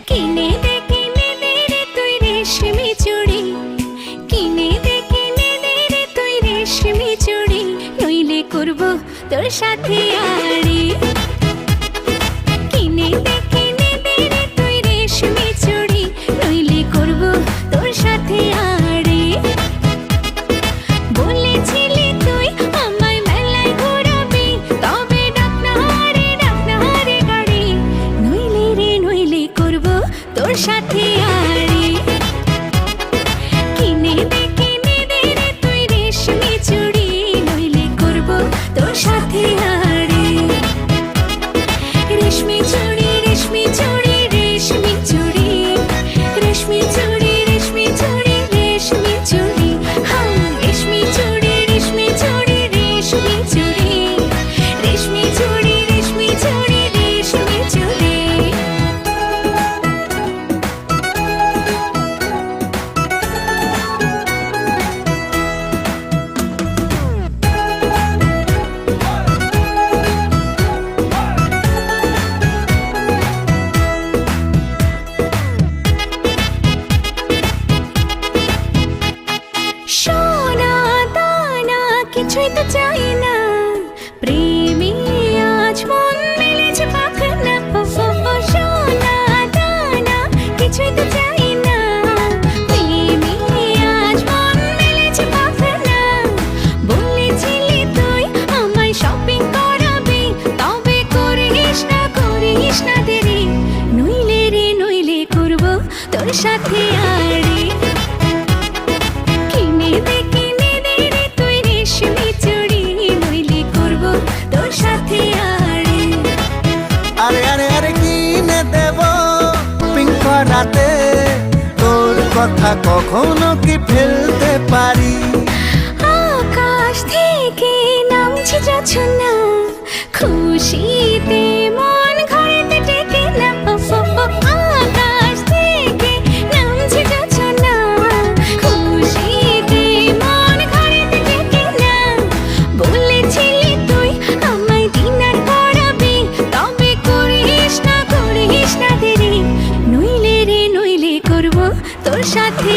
কিনে দে রে তুই রেশমি চুড়ি, কিনে দে রে তুই রেশমি চুড়ি, নইলে করব তোর সাথে আড়ি। কিনে দে রে তুই রেশমি চুড়ি, নইলে করব তোর সাথে আড়ি। বলেছিলি তুই আমায় মেলায় ঘোরাবি, তবে ডাক না রে গাড়ি, নইলে করব তোর সাথে আড়ি। কিনে দে রে তুই রেশমি চুড়ি, নইলে করব তোর সাথে আড়ি। রেশমি চুড়ি রেশমি চুড়ি রেশমি চুড়ি, রেশমি চুড়ি রেশমি চুড়ি রেশমি চুড়ি, হাম রেশমি চুড়ি রেশমি চুড়ি রেশমি চুড়ি, রেশমি চুড়ি রেশমি চুড়ি রেশমি চুড়ি। সোনা দানা কিছুই তো চাই না, প্রেমে আজ মন মেলেছে পাখানা। সোনা দানা কিছুই তো চাই না, প্রেমে আজ মন মেলেছে পাখানা। বলেছিলি তুই আমায় শপিং করাবি, তবে করিস না দেরি, নইলে করব তোর সাথে আড়ি। কিনে দে রে তুই রেশমি চুড়ি, নইলে করব তোর সাথে আড়ি। আরে আরে আরে কিনে দেব পিঙ্ক রাতে, তোর কথা কখনো কি ফেলতে পারি? আকাশ থেকে নামছে জোছনা, খুশিতে মন ঘরেতে টেকে না। আকাশ থেকে নামছে জোছনা, খুশিতে মন ঘরেতে টেকে না। বলেছিলি তুই আমায় ডিনার করাবি, তবে করিস না দেরি, নইলে করব তোর সাথে